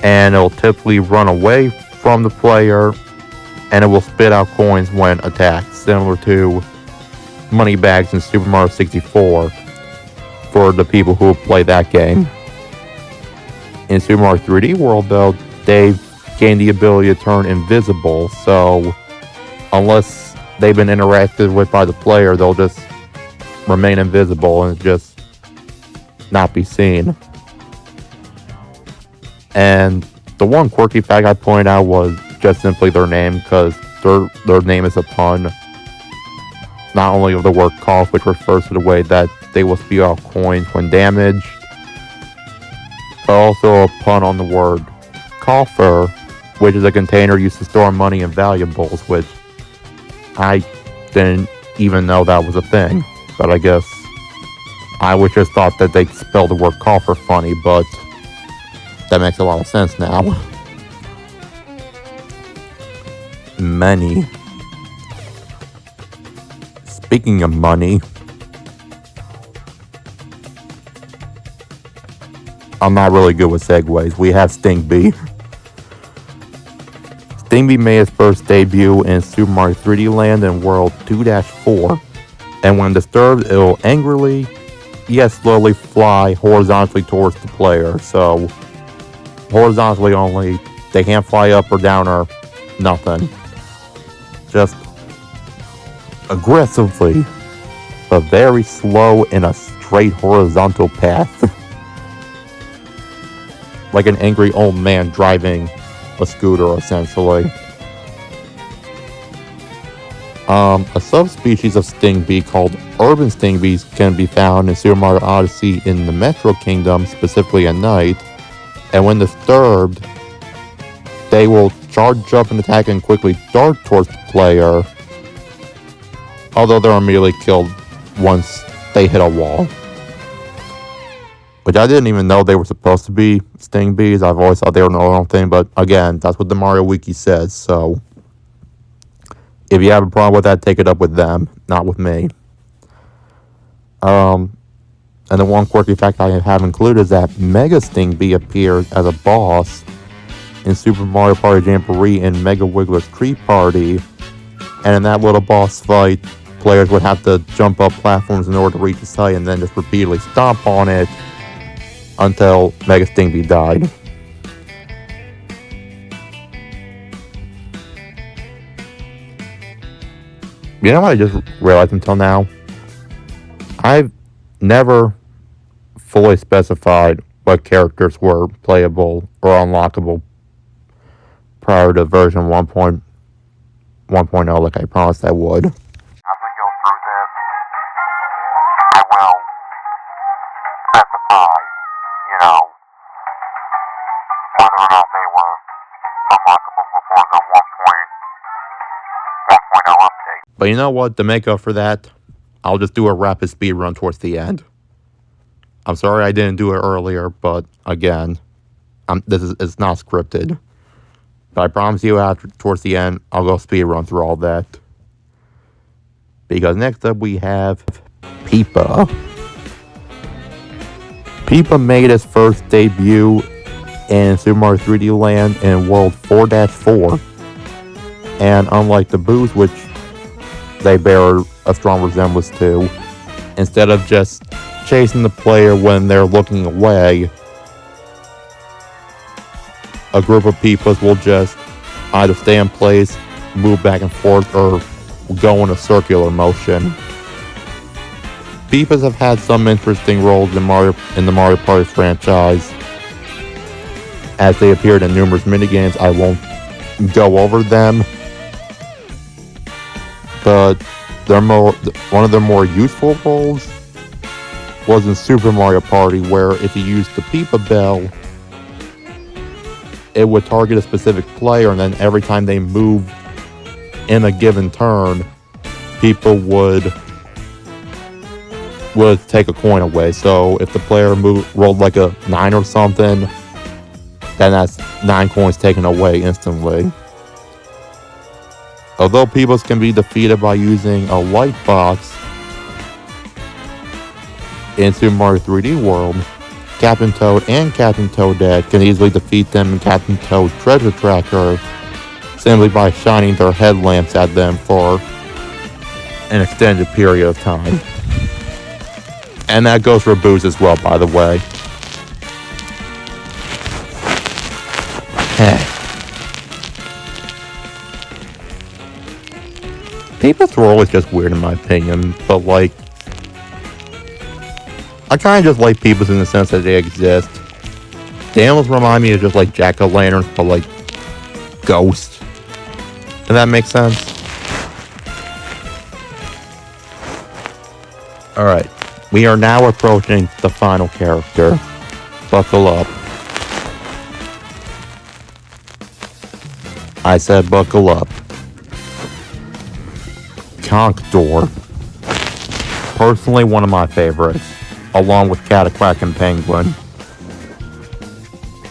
[SPEAKER 1] And it'll typically run away from the player, and it will spit out coins when attacked, similar to money bags in Super Mario 64 for the people who play that game. In Super Mario 3D World, though, they've gained the ability to turn invisible, so unless they've been interacted with by the player, they'll just remain invisible and just not be seen. And the one quirky fact I pointed out was just simply their name, because their name is a pun, not only of the word cough, which refers to the way that they will spew out coins when damaged, but also a pun on the word coffer, which is a container used to store money and valuables, which I didn't even know that was a thing. But I guess I would just thought that they spelled the word coffer funny, but That makes a lot of sense now. Money. Speaking of money, I'm not really good with segues. We have Stingby. Stingby made his first debut in Super Mario 3D Land in World 2-4, and when disturbed, it will angrily, yet slowly fly horizontally towards the player. So, horizontally only, they can't fly up or down or nothing. Just aggressively, but very slow in a straight horizontal path. Like an angry old man driving a scooter, essentially. A subspecies of Stingby called urban Stingbys can be found in Super Mario Odyssey in the Metro Kingdom, specifically at night. And when disturbed, they will charge up and attack and quickly dart towards the player. Although they're immediately killed once they hit a wall. Which I didn't even know they were supposed to be Stingbys. I've always thought they were an own thing, but again, that's what the Mario Wiki says, so if you have a problem with that, take it up with them, not with me. And the one quirky fact I have included is that Mega Stingby appeared as a boss in Super Mario Party Jamboree in Mega Wiggler's Tree Party, and in that little boss fight, players would have to jump up platforms in order to reach the site and then just repeatedly stomp on it until Mega Stingby died. You know what I just realized until now? I've never fully specified what characters were playable or unlockable prior to version 1.0 like I promised I would. As we go through this, I will specify, whether or not they were unlockable before the 1.0 update. But you know what? To make up for that, I'll just do a rapid speed run towards the end. I'm sorry I didn't do it earlier, but again, it's not scripted. But I promise you, towards the end, I'll go speed run through all that. Because next up we have Peepa. Peepa made his first debut in Super Mario 3D Land in World 4-4. And unlike the Boos, which they bear a strong resemblance to, instead of just chasing the player when they're looking away, a group of Peepas will just either stay in place, move back and forth, or go in a circular motion. Peepas have had some interesting roles in the Mario Party franchise, as they appeared in numerous minigames. I won't go over them, but one of their more useful roles was in Super Mario Party, where if you used the Peepa Bell, it would target a specific player, and then every time they moved in a given turn, people would take a coin away. So if the player rolled like a 9 or something, then that's 9 coins taken away instantly. Although Peepas can be defeated by using a light box in Super Mario 3D World, Captain Toad and Captain Toadette can easily defeat them in Captain Toad's Treasure Tracker simply by shining their headlamps at them for an extended period of time. And that goes for Boos as well, by the way. Peepas were always just weird in my opinion, but like, I kind of just like Peepas in the sense that they exist. They almost remind me of just like jack-o'-lanterns, but like ghosts. Does that make sense? Alright, we are now approaching the final character. Buckle up. I said buckle up. Conkdor. Personally, one of my favorites, along with Cataquack and Penguin.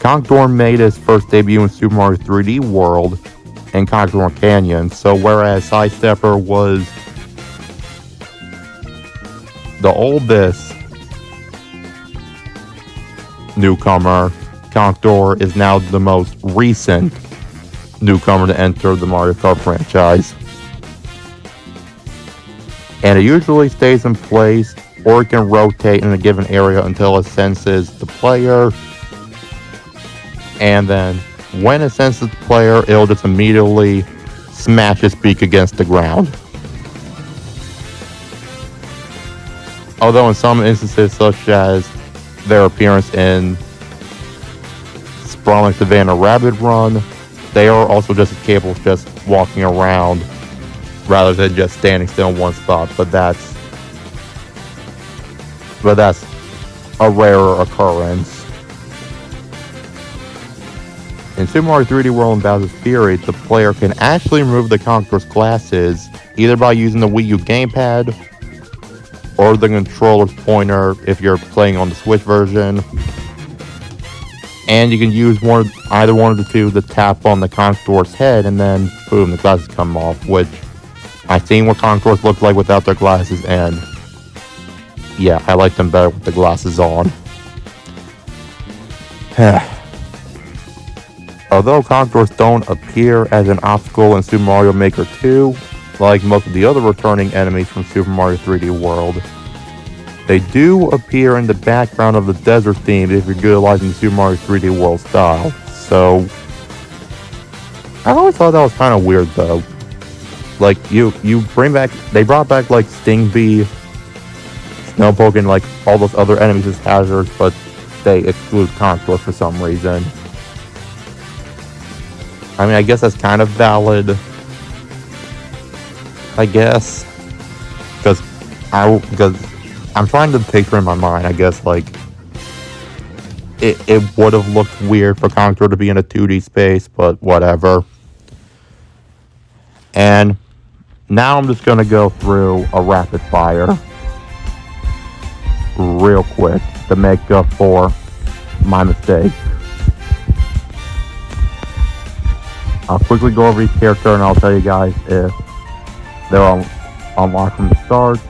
[SPEAKER 1] Conkdor made his first debut in Super Mario 3D World and Conkdor Canyon. So whereas Sidestepper was the oldest newcomer, Conkdor is now the most recent newcomer to enter the Mario Kart franchise. And it usually stays in place, or it can rotate in a given area until it senses the player. And then when it senses the player, it'll just immediately smash its beak against the ground. Although in some instances, such as their appearance in Sprawling Savannah Rabbit Run, they are also just as capable of just walking around rather than just standing still in one spot. But that's a rarer occurrence. In Super Mario 3D World and Bowser's Fury, the player can actually remove the Conkdor's glasses either by using the Wii U gamepad or the controller's pointer if you're playing on the Switch version. And you can use either one of the two to tap on the Conkdor's head, and then boom, the glasses come off, which I've seen what Conkdors look like without their glasses, and yeah, I like them better with the glasses on. Although Conkdors don't appear as an obstacle in Super Mario Maker 2, like most of the other returning enemies from Super Mario 3D World, they do appear in the background of the desert theme if you're utilizing the Super Mario 3D World style. So, I always thought that was kind of weird though. Like, they brought back like Stingby, Slowpoke, and like all those other enemies as hazards, but they exclude Conkdor for some reason. I mean, I guess that's kind of valid. I guess. Because I'm trying to picture in my mind, I guess, like, it would have looked weird for Conkdor to be in a 2D space, but whatever. And now I'm just going to go through a rapid fire real quick to make up for my mistake. I'll quickly go over each character and I'll tell you guys if they're unlocked from the start,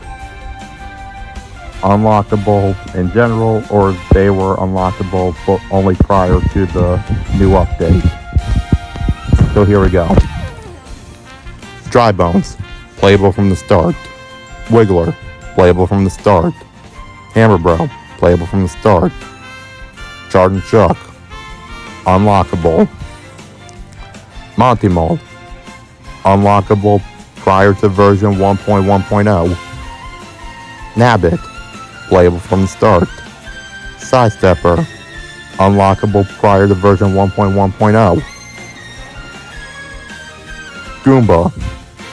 [SPEAKER 1] unlockable in general, or if they were unlockable but only prior to the new update. So here we go. Dry Bones, playable from the start. Wiggler, playable from the start. Hammer Bro, playable from the start. Chargin Chuck, unlockable. Monty Mole, unlockable prior to version 1.1.0. Nabbit, playable from the start. Sidestepper, unlockable prior to version 1.1.0. Goomba,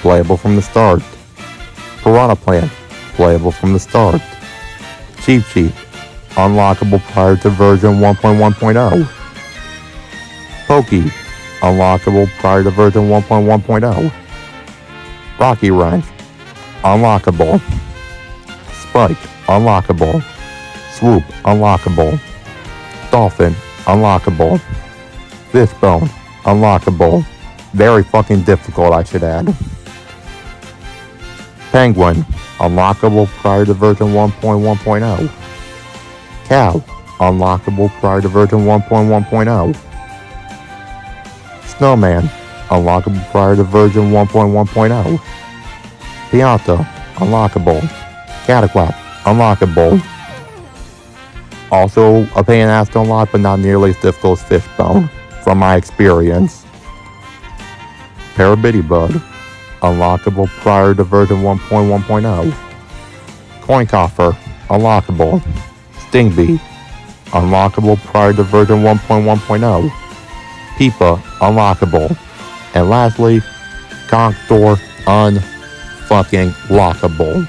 [SPEAKER 1] playable from the start. Piranha Plant, playable from the start. Cheep Cheep, unlockable prior to version 1.1.0. Pokey, unlockable prior to version 1.1.0. Rocky Wrench, unlockable. Spike, unlockable. Swoop, unlockable. Dolphin, unlockable. Fishbone, unlockable. Very fucking difficult, I should add. Penguin, unlockable prior to version 1.1.0. Cow, unlockable prior to version 1.1.0. Snowman, unlockable prior to version 1.1.0. Pianta, unlockable. Cataquack, unlockable. Also a pain in the ass to unlock, but not nearly as difficult as Fishbone, from my experience. Para-Biddybud, unlockable prior to version 1.1.0. Coffer, unlockable. Stingby, unlockable prior to version 1.1.0. Peepa, unlockable. And lastly, Conkdor, unfucking lockable.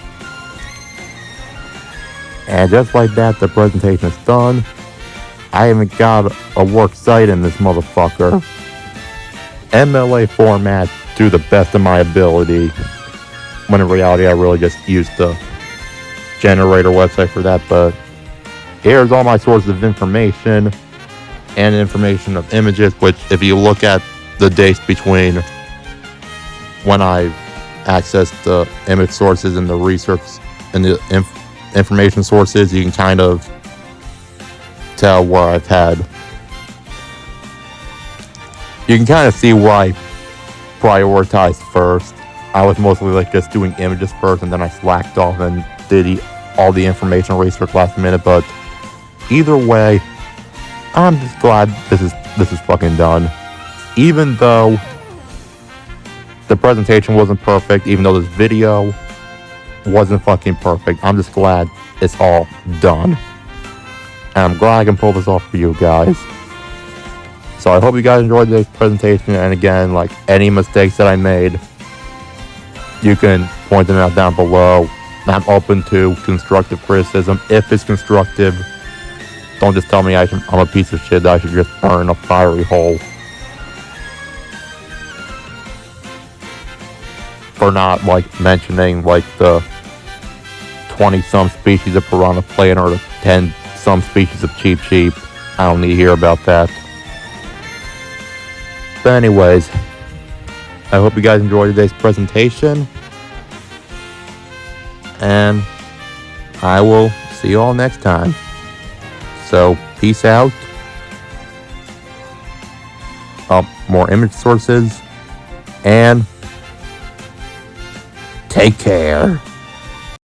[SPEAKER 1] And just like that, the presentation is done. I haven't got a work site in this motherfucker. MLA format to the best of my ability, when in reality I really just used the generator website for that. But here's all my sources of information. and information of images, which if you look at the dates between when I accessed the image sources and the research and the information sources, you can kind of tell where I've had. You can kind of see where I prioritized first. I was mostly like just doing images first, and then I slacked off and did all the information research last minute. But either way, I'm just glad this is fucking done. Even though the presentation wasn't perfect, even though this video wasn't fucking perfect, I'm just glad it's all done. And I'm glad I can pull this off for you guys. So I hope you guys enjoyed this presentation, and again, like, any mistakes that I made, you can point them out down below. I'm open to constructive criticism. If it's constructive, don't just tell me I'm a piece of shit that I should just burn in a fiery hole for not, like, mentioning, like, the 20-some species of Piranha Plant or the 10-some species of Cheep Cheep. I don't need to hear about that. But anyways, I hope you guys enjoyed today's presentation, and I will see you all next time. So, peace out. More image sources, and take care.